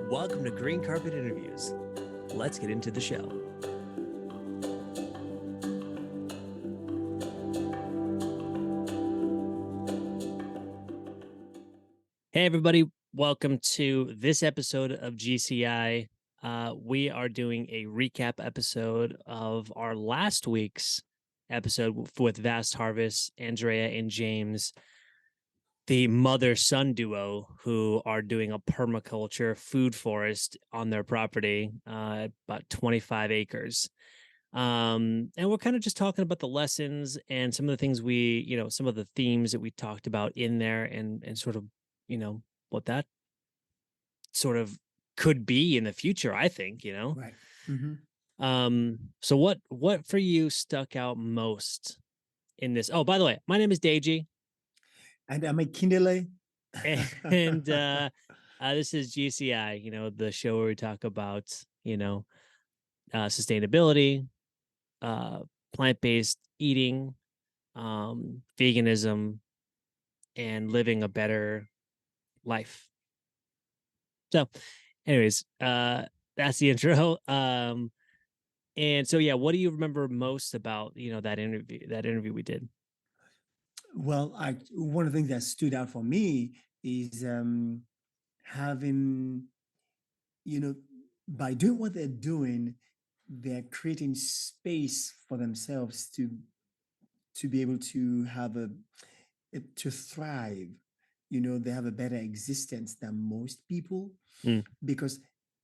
Welcome to Green Carpet Interviews. Let's get into the show. Hey, everybody. Welcome to this episode of GCI. We are doing a recap episode of our last week's episode with Vast Harvest, Andrea and James, the mother-son duo who are doing a permaculture food forest on their property, about 25 acres. And we're kind of just talking about the lessons and some of the things some of the themes that we talked about in there and sort of, what that sort of could be in the future, I think, Right. So what for you stuck out most in this? Oh, by the way, my name is Deji. And I'm a Kindle. And this is GCI, the show where we talk about, sustainability, uh, plant-based eating, veganism, and living a better life. So, anyways, that's the intro. And so, yeah, what do you remember most about, that interview we did? Well, one of the things that stood out for me is having, by doing what they're doing, they're creating space for themselves to be able to have to thrive. They have a better existence than most people Mm, because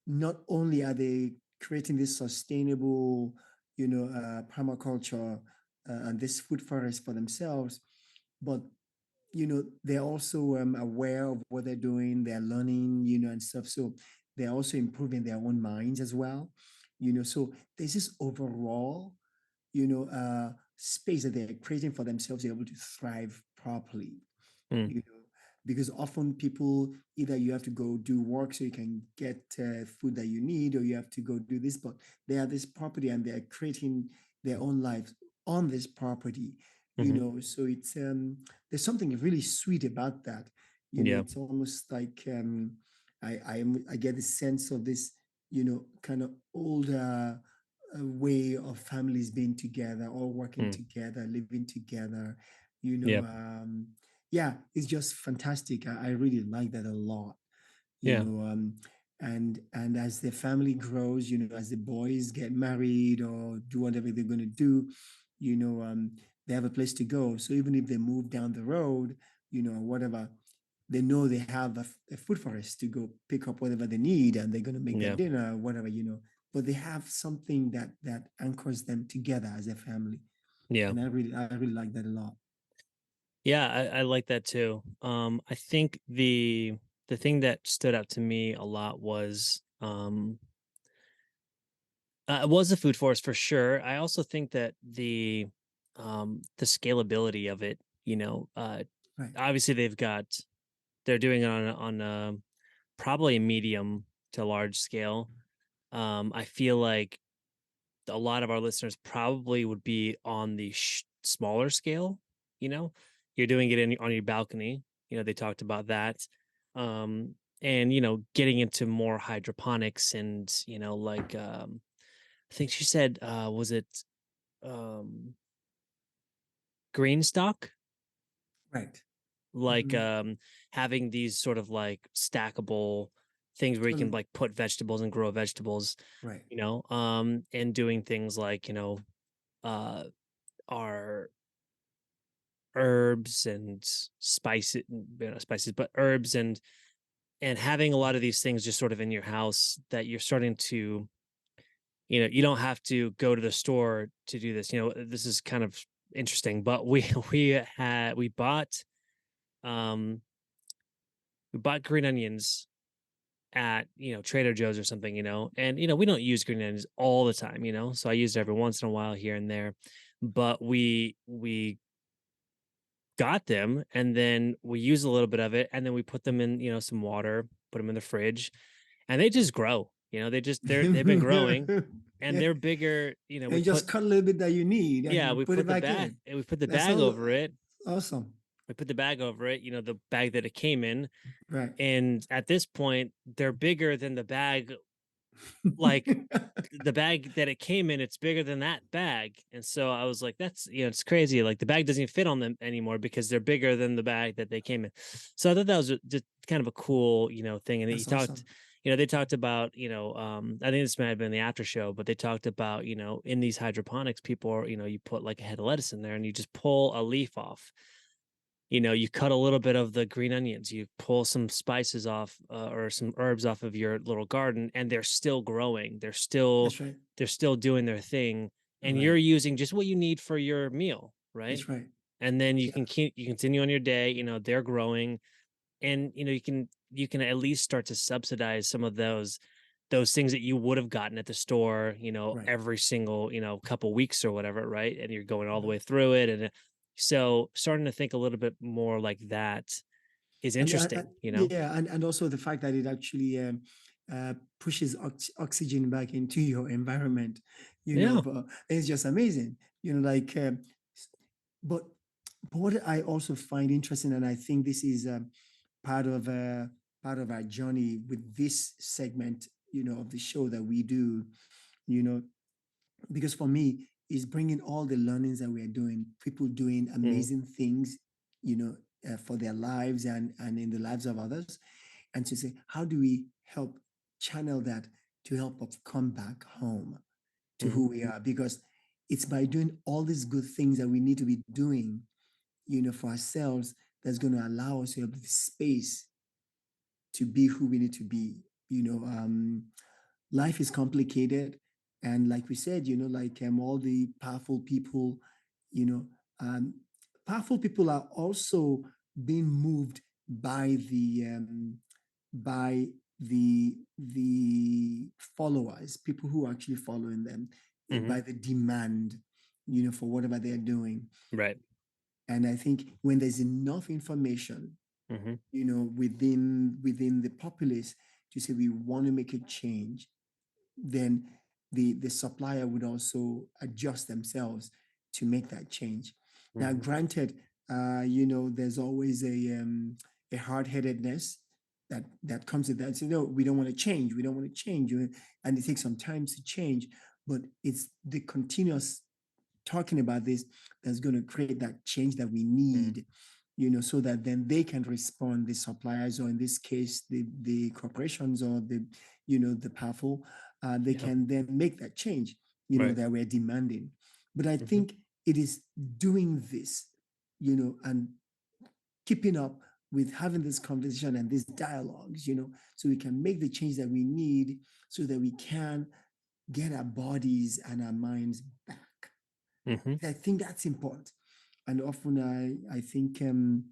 not only are they creating this sustainable, permaculture and this food forest for themselves, but they're also aware of what they're doing. They're learning, and stuff. So they're also improving their own minds as well. So there's this overall, space that they're creating for themselves to be able to thrive properly. mm, you know, because often people either you have to go do work so you can get food that you need, or you have to go do this, but they have this property and they're creating their own lives on this property. mhm. So it's there's something really sweet about that. Yeah, It's almost like I get the sense of this, kind of older way of families being together, all working mm, together, living together. you yeah, know um yeah, it's just fantastic. I really like that a lot. you yeah, know um and as the family grows, as the boys get married or do whatever they're going to do, they have a place to go. So even if they move down the road, whatever, they know they have a food forest to go pick up whatever they need, and they're going to make their yeah, dinner, whatever. But they have something that anchors them together as a family. yeah. And I really like that a lot. Yeah, I like that too. I think the thing that stood out to me a lot was the food forest for sure. I also think that the scalability of it, Right. obviously they're doing it on probably a medium to large scale. I feel like a lot of our listeners probably would be on the smaller scale. You know, you're doing it on your balcony. They talked about that, and getting into more hydroponics and I think she said, was it um, green stock? Right. Like Hmm. having these sort of like stackable things where you can Totally. like put vegetables and grow vegetables, Right. and doing things like, uh, our herbs and spices, spices, but herbs and having a lot of these things just sort of in your house that you're starting to, you don't have to go to the store to do this. This is kind of interesting, but um we bought green onions at Trader Joe's or something, and we don't use green onions all the time, so I use it every once in a while here and there, but we got them and then we use a little bit of it and then we put them in some water, put them in the fridge, and they just grow. They've been growing and Yeah. they're bigger. And you just cut a little bit that you need Yeah, and we put it put the back bag in. we put the That bag sounds over it. awesome. I put the bag over it, the bag that it came in. Right. And at this point, they're bigger than the bag, like the bag that it came in, it's bigger than that bag. And so I was like, that's, it's crazy. Like the bag doesn't even fit on them anymore because they're bigger than the bag that they came in. So I thought that was just kind of a cool, thing. And he That's talked, awesome. they talked about, I think this might have been the after show, but they talked about, in these hydroponics, people are, you put like a head of lettuce in there and you just pull a leaf off. You cut a little bit of the green onions, you pull some spices off, or some herbs off of your little garden, and they're still growing. That's right. They're still doing their thing, and you're Right. using just what you need for your meal, right? That's right. And then Yeah. you continue on your day. They're growing, and you can at least start to subsidize some of those things that you would have gotten at the store, Right. every single, couple weeks or whatever, right? And you're going all the Right. way through it. And so starting to think a little bit more like that is And interesting, yeah, and also the fact that it actually pushes oxygen back into your environment, Yeah. but it's just amazing. Like, but but what I also find interesting, and I think this is part of uh, part of our journey with this segment, of the show that we do, you know, because for me, is bringing all the learnings that we are doing, people doing Hmm. amazing things, for their lives and in the lives of others, and to say, how do we help channel that to help us come back home to Hmm. who we are? Because it's by doing all these good things that we need to be doing, for ourselves, that's going to allow us to have the space to be who we need to be. Life is complicated, and like we said, like all the you know, um, powerful people are also being moved by by the followers, people who are actually following them, Hmm. by the demand, for whatever they're doing. Right. And I think when there's enough information, Hmm. within the populace to say we want to make a change, then the supplier would also adjust themselves to make that change. Now, Hmm. granted, there's always a hard-headedness that comes with that. So, no, we don't want to change. We don't want to change, and it takes some time to change. But it's the continuous talking about this that's going to create that change that we Hmm. need, so that then they can respond, the suppliers, or in this case, the corporations, or the powerful, they Yeah. can then make that change, Right. that we're demanding. But I Hmm. think it is doing this, and keeping up with having this conversation and these dialogues, so we can make the change that we need so that we can get our bodies and our minds back. Hmm. I think that's important. And often I think, and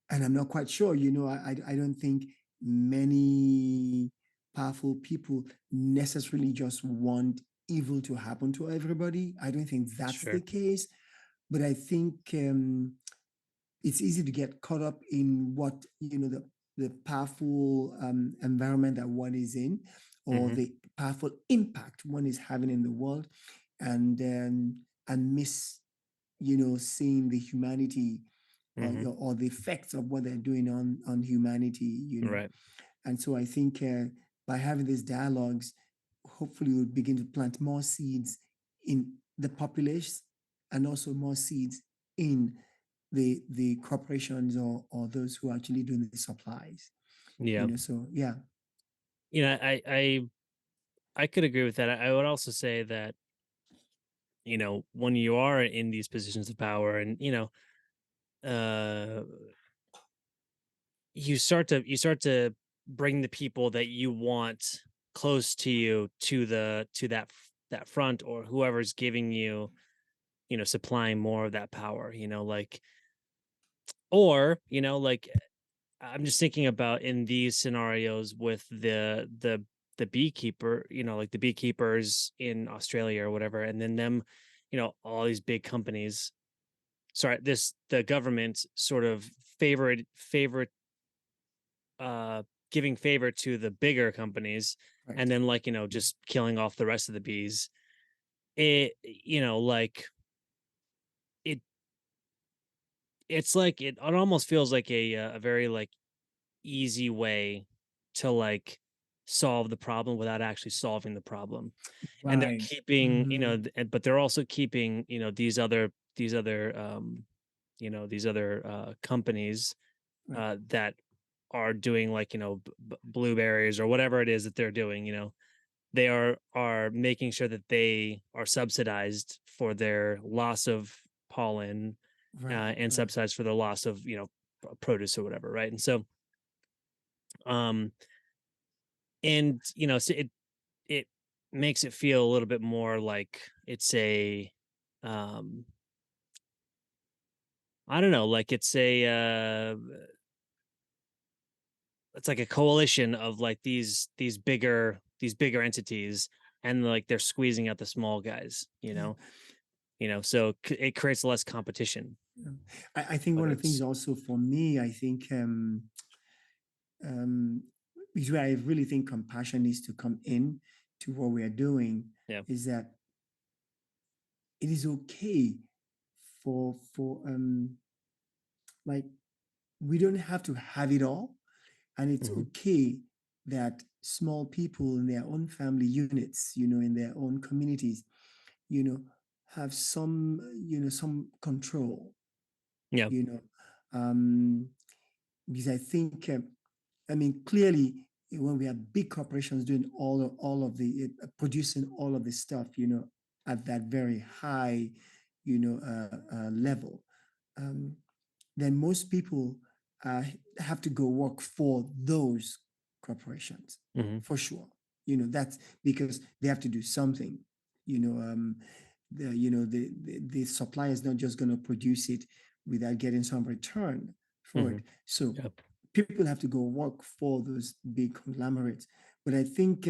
I'm not quite sure, I don't think many powerful people necessarily just want evil to happen to everybody. I don't think that's the Sure. case. But I think it's easy to get caught up in what, the powerful environment that one is in, or Hmm. the powerful impact one is having in the world, and miss, seeing the humanity, Hmm. or the effects of what they're doing on humanity, Right. And so I think by having these dialogues, hopefully we'll begin to plant more seeds in the populace, and also more seeds in the corporations, or those who are actually doing the supplies. Yeah. So yeah. I could agree with that. I would also say that, when you are in these positions of power, and, uh you start to bring the people that you want close to you to that front, or whoever's giving you, supplying more of that power, like, or, like, I'm just thinking about in these scenarios with the beekeeper, like the beekeepers in Australia or whatever, and then them, all these big companies, sorry, the government sort of favorite uh giving favor to the bigger companies, and Right. then, like, just killing off the rest of the bees. Like, it it's like it almost feels like a very like easy way to like solve the problem without actually solving the problem. And they're Right. keeping, Mhm. but they're also keeping, these other companies Right. that are doing like, blueberries or whatever it is that they're doing, they are making sure that they are subsidized for their loss of pollen, Right. and Right. subsidized for the loss of, produce or whatever, right? And so, um, so it makes it feel a little bit more like it's a, um, I don't know, like it's like a coalition of like these bigger entities, and like they're squeezing out the small guys, Yeah. so it creates less competition, Yeah. I think one whether of the things it's also for me, I think um, is where I really think compassion needs to come in to what we are doing yeah. is that it is okay for like we don't have to have it all, and it's Hmm. okay that small people in their own family units, in their own communities, you know, have some, some control, Yeah. you know, um, because I think, I mean, clearly, when we have big corporations doing all of the producing all of the stuff, at that very high, level, um, then most people uh, have to go work for those corporations Hmm. for sure. That's because they have to do something. You know, the supplier is not just going to produce it without getting some return for Hmm. it. So Yeah. people have to go work for those big conglomerates. But I think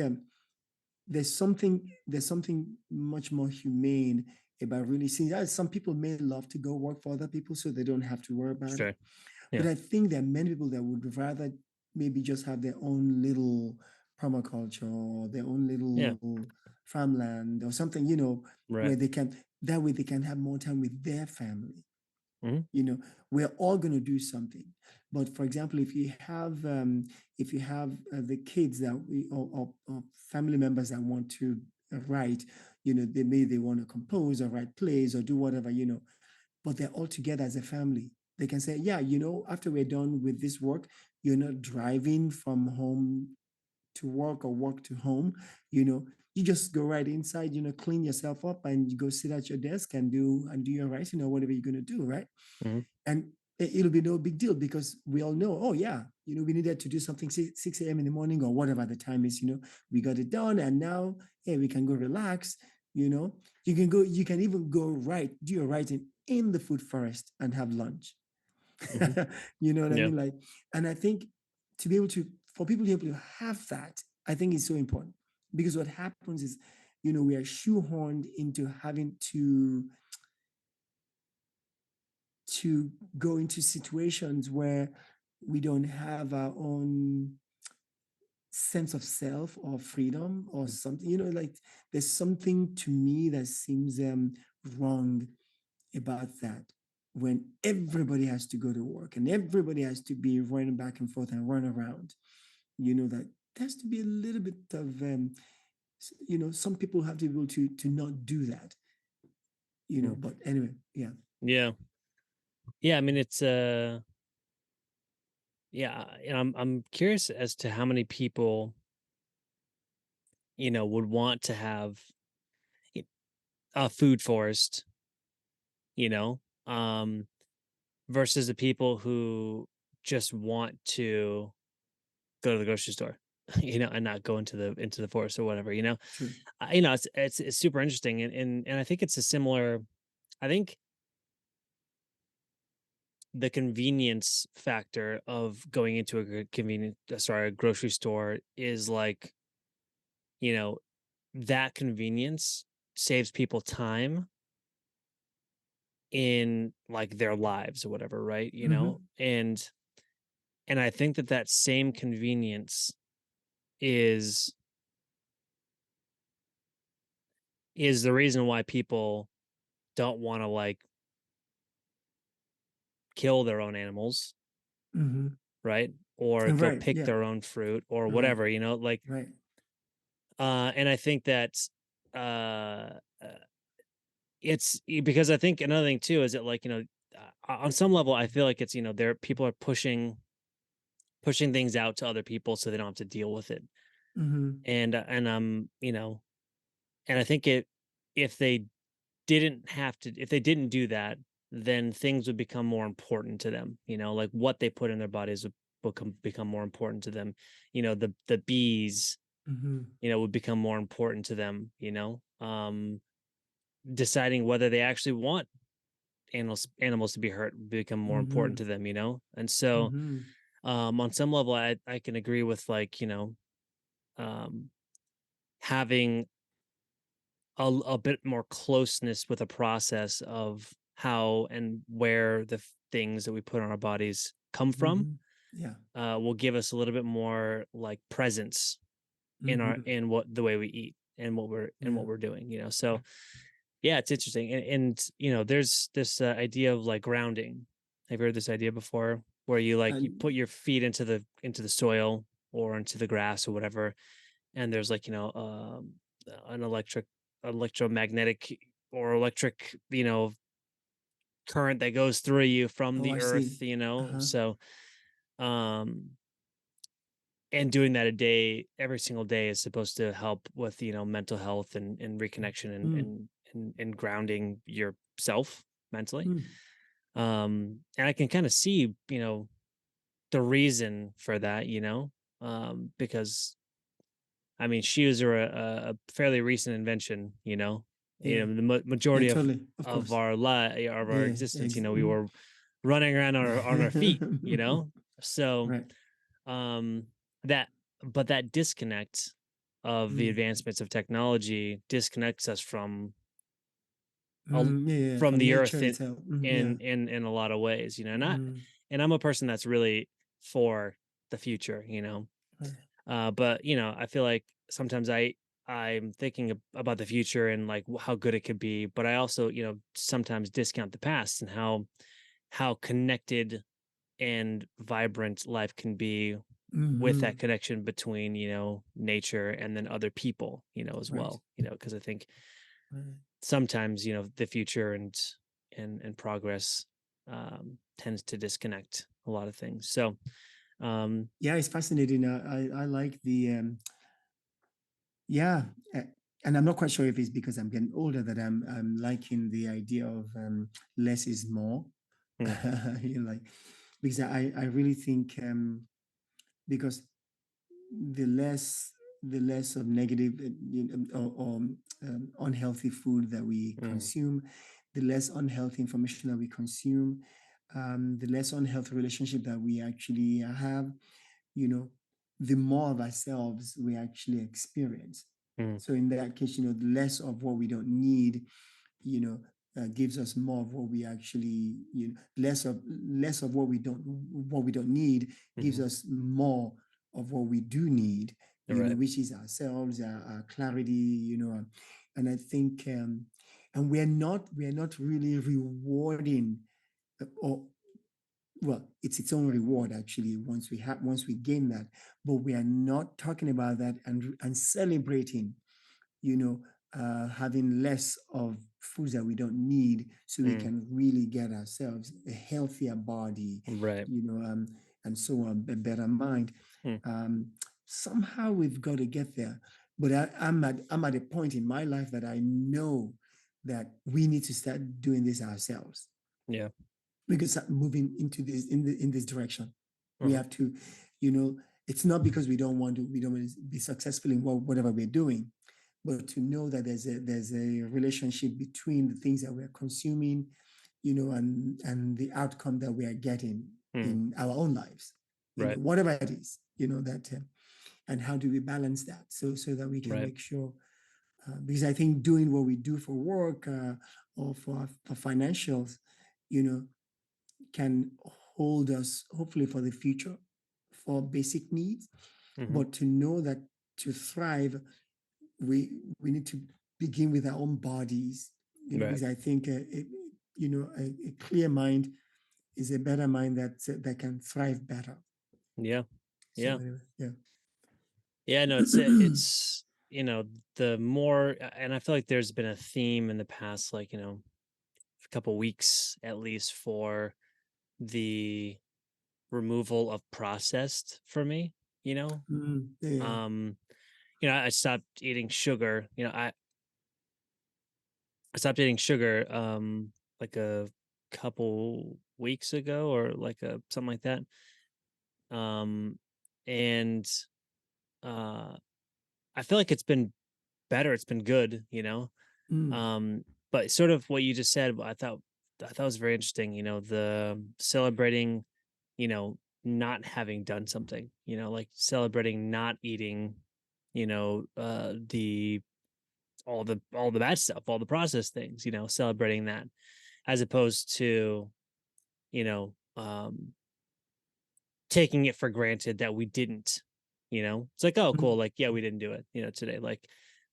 there's something much more humane about really seeing that some people may love to go work for other people so they don't have to worry about it. Sure. But Yeah. I think there are many people that would rather maybe just have their own little permaculture or their own Yeah. little farmland or something, Right. where that way they can have more time with their family. Hmm. you know we're all going to do something, but for example, if you have the kids that or family members that want to write, they want to compose or write plays or do whatever, but they're all together as a family. They can say, yeah, after we're done with this work, you're not driving from home to work or work to home. you know you just go right inside, clean yourself up, and you go sit at your desk and do your writing or whatever you're going to do, right? Hmm. And it'll be no big deal because we all know, oh yeah, we needed to do something 6 a.m. in the morning or whatever the time is. We got it done, and now, hey, we can go relax. You can even go do your writing in the food forest and have lunch. Hmm. You know what I Yeah. mean? Like, and I think to be able to, for people to be able to have that, I think is so important, because what happens is, we are shoehorned into having to go into situations where we don't have our own sense of self or freedom or something. Like, there's something to me that seems wrong about that, when everybody has to go to work and everybody has to be running back and forth and run around. That there has to be a little bit of some people have to be able to not do that. Mm. But anyway, yeah. Yeah. Yeah. I mean, it's yeah, and I'm curious as to how many people, would want to have y- a food forest, you know, um, versus the people who just want to go to the grocery store, and not go into the forest or whatever, True. it's super interesting, and I think it's a similar. I think the convenience factor of going into a grocery store is like, you know, that convenience saves people time in like their lives or whatever, right? Mm-hmm. And I think that that same convenience is is the reason why people don't want to like kill their own animals, Mhm. right? Or go Right. pick Yeah. their own fruit or Right. whatever, like, Right. and I think that, uh, uh, because I think another thing too is that, like, on some level, I feel like it's, there people are pushing things out to other people so they don't have to deal with it. Mhm. And I think if they if they didn't do that, then things would become more important to them, like what they put in their bodies would become more important to them. The bees, Mhm. would become more important to them, deciding whether they actually want animals to be hurt would become more important to Mhm. them, and so, Mhm. on some level, I can agree with, like, um having a bit more closeness with a process of how and where the things that we put on our bodies come from, Mhm. Yeah. will give us a little bit more, like, presence Mhm. in what the way we eat and Yeah. what we're doing, so yeah, it's interesting. And there's this, idea of, like, grounding. Have you heard this idea before, where you And put your feet into the soil or into the grass or whatever, and there's, like, an electromagnetic or electric, current that goes through you from oh, the I earth, see. Uh-huh. so, um and doing that a day every single day is supposed to help with, mental health and reconnection Mm. and grounding yourself mentally. Mm. And I can kind of see, the reason for that, because, I mean, shoes are a fairly recent invention, Yeah. the Yeah, majority totally. Of of course. of our Yeah. existence, we Mm. were running around on our feet, so, Right. um that but that disconnect of the Mm. advancements of technology disconnects us a- Yeah, yeah, from from the nature earth itself. Yeah. in a lot of ways, Mm. and I'm a person that's really for the future, Right. but, I feel like sometimes I'm thinking about the future and, like, how good it could be, but I also, sometimes discount the past and how connected and vibrant life can be with that Mhm. connection between, nature and then other people, as Right. well, because I think Right. sometimes, the future and progress, tends to disconnect a lot of things. So, um Yeah, it's fascinating. I like the yeah, and I'm not quite sure if it's because I'm getting older that I'm liking the idea of less is more. mm, Like because I really think because the less the less of negative or unhealthy food that we mm, consume, the less unhealthy information that we consume, the less unhealthy relationship that we actually have, you know, the more of ourselves we actually experience. mm, So in that case, the less of what we don't need, gives us more of what we actually, less of what we don't need gives mhm. us more of what we do need, You're right. which is ourselves, our clarity, and I think, and we're not really rewarding, or well, it's its own reward actually once we gain that, but we are not talking about that and celebrating, you know, having less of foods that we don't need so we Mm, can really get ourselves a healthier body, right. you know, um, and so on, a better mind. Mm, Um, Somehow we've got to get there. But I'm at a point in my life that I know that we need to start doing this ourselves. yeah. We can start moving into this direction. We Uh-huh. have to, you know, it's not because we don't want to be successful in whatever we're doing, but to know that there's a relationship between the things that we're consuming, and the outcome that we are getting Mm, in our own lives, right. whatever it is, that, and how do we balance that so that we can Right. make sure, because I think doing what we do for work, or for financials, you know, can hold us hopefully for the future for basic needs, Hmm. but to know that to thrive, we need to begin with our own bodies, Right. because I think, a clear mind is a better mind that can thrive better. Yeah. So Yeah. anyway, yeah. Yeah, no, it's the more, and I feel like there's been a theme in the past, like, a couple weeks at least, for the removal of processed for me, you know? Yeah. Um, I stopped eating sugar. I stopped eating sugar like a couple weeks ago, or like a something like that. Um and uh I feel like it's been better, it's been good, Mm, Um, but sort of what you just said, I thought was very interesting, the celebrating, not having done something, like celebrating not eating, the all the bad stuff, all the processed things, celebrating that, as opposed to, you know, um taking it for granted that we didn't, It's like, oh cool, mm, like, yeah, we didn't do it, today. Like,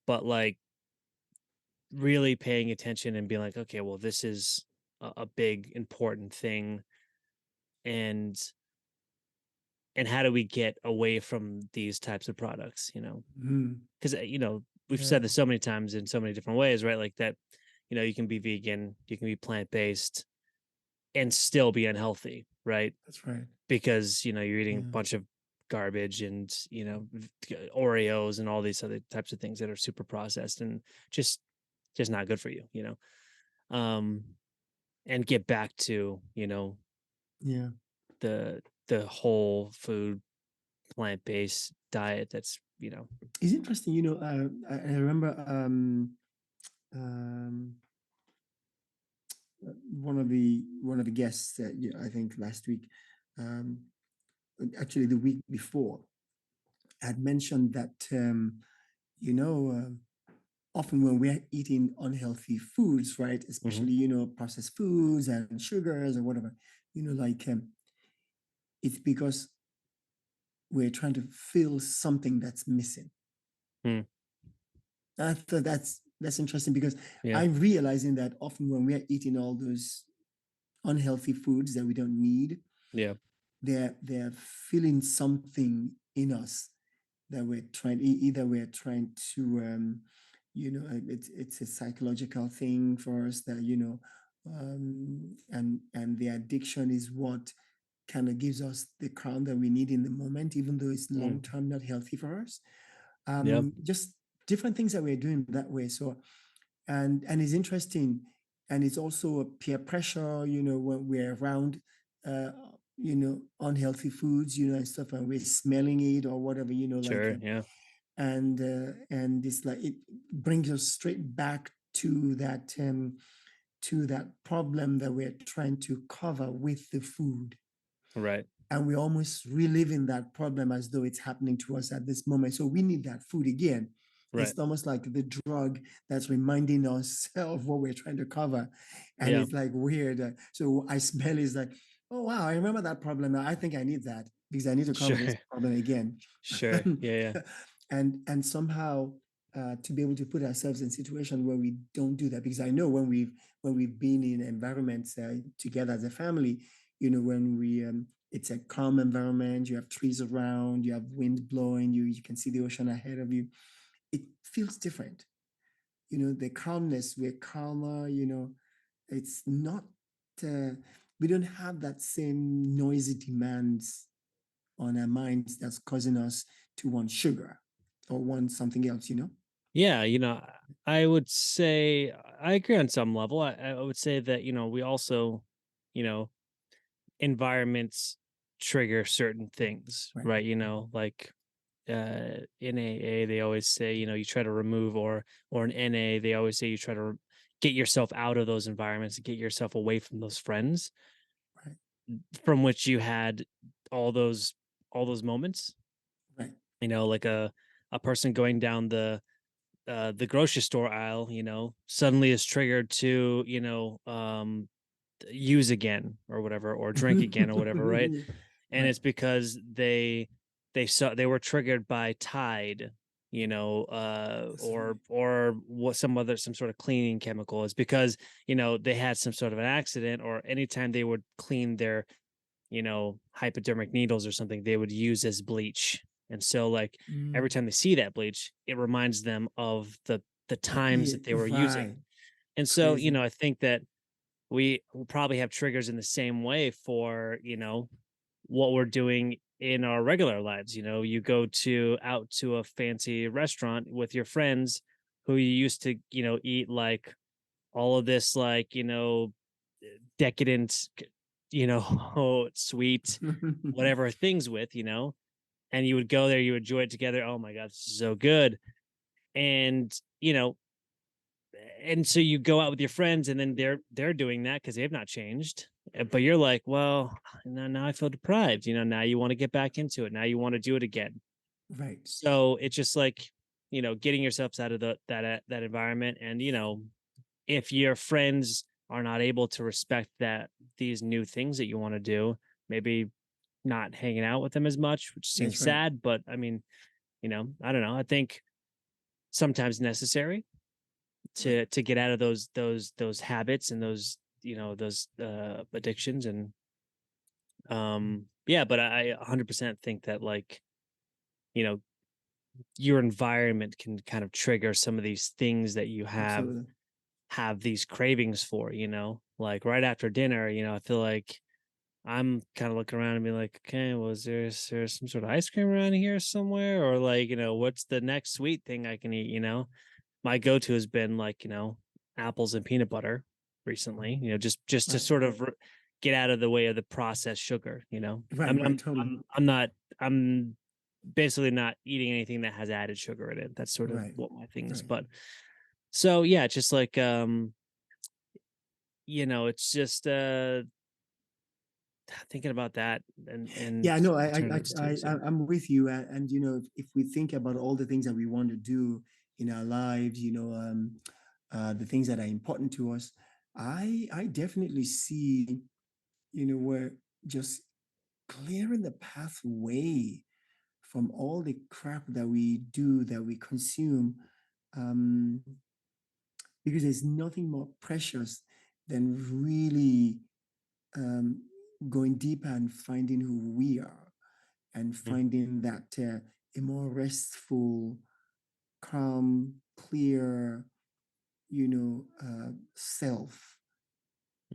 but like really paying attention and being like, okay, well, this is a big important thing, and how do we get away from these types of products, mm. because we've said Yeah, this so many times in so many different ways, right? Like that, you can be vegan, you can be plant-based and still be unhealthy, right? that's right. Because you're eating a Yeah. bunch of garbage and Oreos and all these other types of things that are super processed and just not good for you, um and get back to, Yeah. the whole food plant-based diet that's, It's interesting, I remember um, one of the guests that I think last week, um, actually the week before, had mentioned that you know often when we're eating unhealthy foods, right, Mhm. especially processed foods and sugars or whatever, like it's because we're trying to fill something that's missing. Mm. I thought that's interesting because Yeah. I'm realizing that often when we're eating all those unhealthy foods that we don't need, Yeah. they're filling something in us that we're trying either we're trying to it's a psychological thing for us that and the addiction is what kind of gives us the crown that we need in the moment, even though it's long Mm. term not healthy for us. Yeah. Just different things that we're doing that way. So and it's interesting, and it's also a peer pressure, when we're around uh unhealthy foods, and stuff, and we're smelling it or whatever, Sure. Yeah. and it's like it brings us straight back to that problem that we're trying to cover with the food, Right. and we're almost reliving that problem as though it's happening to us at this moment. So we need that food again. Right. It's almost like the drug that's reminding us of what we're trying to cover. And Yeah. it's like weird. So I smell is like, oh, wow, I remember that problem. I think I need that because I need to cover this Sure. problem again. Sure. Yeah. Yeah. and somehow to be able to put ourselves in a situation where we don't do that, because I know when we've been in environments together as a family, when we it's a calm environment, you have trees around, you have wind blowing, you can see the ocean ahead of you, it feels different. The calmness, we're calmer, it's not uh, we don't have that same noisy demands on our minds that's causing us to want sugar or want something else. Yeah. I would say I agree on some level. I would say that, we also, you know, environments trigger certain things, Right, right? Like in AA they always say, you try to remove, or in NA they always say you try to get yourself out of those environments, get yourself away from those friends right, from which you had all those moments, right. like a person going down the grocery store aisle, suddenly is triggered to, use again or whatever, or drink again or whatever, right? And Right. it's because they were triggered by Tide, That's or what some sort of cleaning chemical is because, they had some sort of an accident, or anytime they would clean their, hypodermic needles or something, they would use as bleach. And so like every mm, time they see that bleach, it reminds them of the times yeah, that they were using. right. And so, Crazy. I think that we will probably have triggers in the same way for, what we're doing in our regular lives. You go to out to a fancy restaurant with your friends who you used to, eat like all of this, like, decadent, sweet, whatever things with, and you would go there, you enjoy it together. Oh my God, this is so good. And, and so you go out with your friends, and then they're doing that because they've not changed. But you're like, well, now I feel deprived. Now you want to get back into it. Now you want to do it again. Right. So it's just like, getting yourselves out of that environment. And if your friends are not able to respect that these new things that you want to do, maybe not hanging out with them as much, which seems That's right. sad. But I mean, I don't know. I think sometimes necessary Right. to get out of those habits and those addictions. And yeah, but I 100% think that, like, you know your environment can kind of trigger some of these things that you Absolutely. have these cravings for, like right after dinner. I feel like I'm kind of looking around and be like, okay, well, is there some sort of ice cream around here somewhere, or like, what's the next sweet thing I can eat? My go-to has been like, apples and peanut butter recently, just to Right. sort of get out of the way of the processed sugar. Right. I'm Right. I'm Totally. I'm not I'm basically not eating anything that has added sugar in it. That's sort of Right. what my thing is. Right. But so yeah, it's just like it's just thinking about that and Yeah, no, alternatives too. So I'm with you. And if we think about all the things that we want to do in our lives, the things that are important to us, I definitely see, where just clearing the pathway from all the crap that we do, that we consume, um, because there's nothing more precious than really um, going deeper and finding who we are, and mm, finding that a more restful, calm, clear, self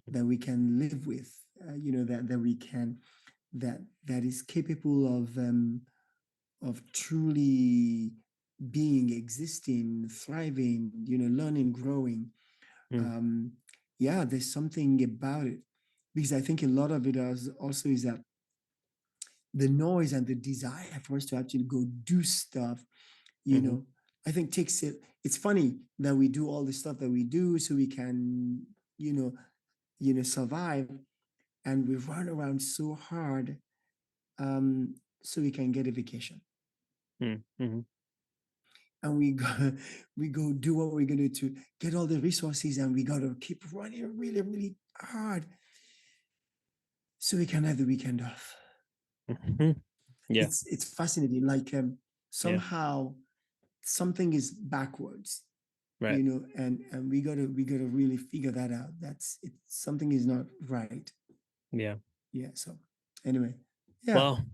that we can live with, that we can, that is capable of truly being, existing, thriving, learning, growing. mm, Um, yeah, there's something about it, because I think a lot of it also is that the noise and the desire for us to actually go do stuff, you mhm, know, I think takes it. It's funny that we do all the stuff that we do so we can, you know, survive, and we run around so hard, so we can get a vacation, mm, mhm, and we go, we go do what we're gonna to get all the resources, and we gotta keep running really, really hard so we can have the weekend off. mhm. Yeah, It's fascinating. Like yeah, somehow something is backwards, right, and we gotta really figure that out. That's it. Something is not right. yeah. Yeah. So anyway, yeah, Well,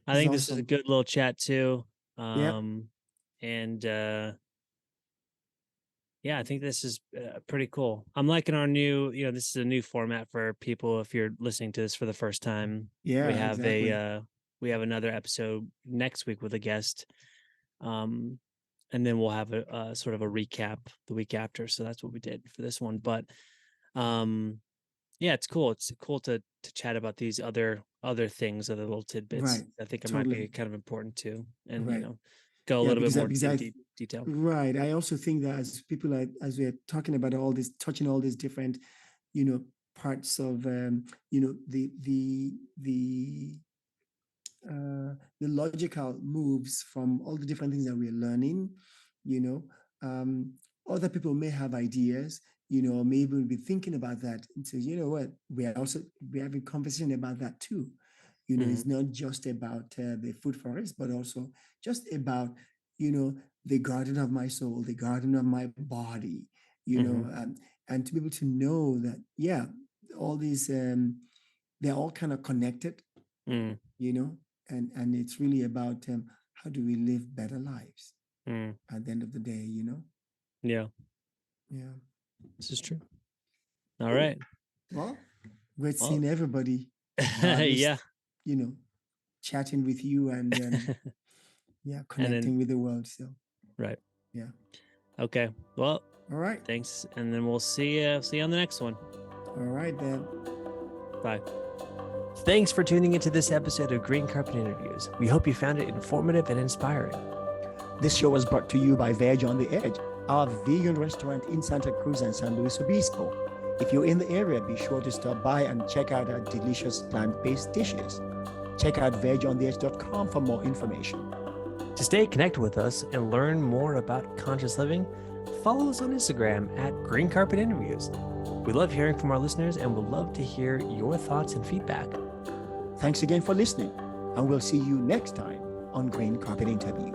I this is think this is a awesome. good little chat too. Yep. And yeah, I think this is pretty cool. I'm liking our new, this is a new format for people. If you're listening to this for the first time, we Yeah. have a Exactly. we have another episode next week with a guest. Um, and then we'll have a sort of a recap the week after. So that's what we did for this one. But um, yeah, it's cool. It's cool to chat about these other things, other little tidbits. Right. I think it might Totally. be kind of important too, and Right. go a Yeah. little bit Because I, more because in I, deep detail. right. I also think that as people are, as we're talking about all this, touching all these different, you know, parts of, the logical moves from all the different things that we're learning, you know. Um, Other people may have ideas, maybe we'll be thinking about that and say, you know what, we're having conversation about that too. Hmm. It's not just about the food forest, but also just about you know, the garden of my soul, the garden of my body, you know, Hmm. and to be able to know that, yeah, all these, they're all kind of connected, Mm, you know, and it's really about how do we live better lives mm. at the end of the day, you know? Yeah, Yeah. this is true. All Cool. right. Well, great Well, seeing everybody. yeah. Missed, you know, chatting with you and yeah, And then, connecting with the world. So right. yeah. Okay. Well, All right. thanks. And then we'll see you on the next one. All right then. Bye. Thanks for tuning into this episode of Green Carpet Interviews. We hope you found it informative and inspiring. This show was brought to you by Veg on the Edge, our vegan restaurant in Santa Cruz and San Luis Obispo. If you're in the area, be sure to stop by and check out our delicious plant-based dishes. Check out vegontheedge.com for more information. To stay connected with us and learn more about conscious living, follow us on Instagram at Green Carpet Interviews. We love hearing from our listeners and would love to hear your thoughts and feedback. Thanks again for listening, and we'll see you next time on Green Carpet Interviews.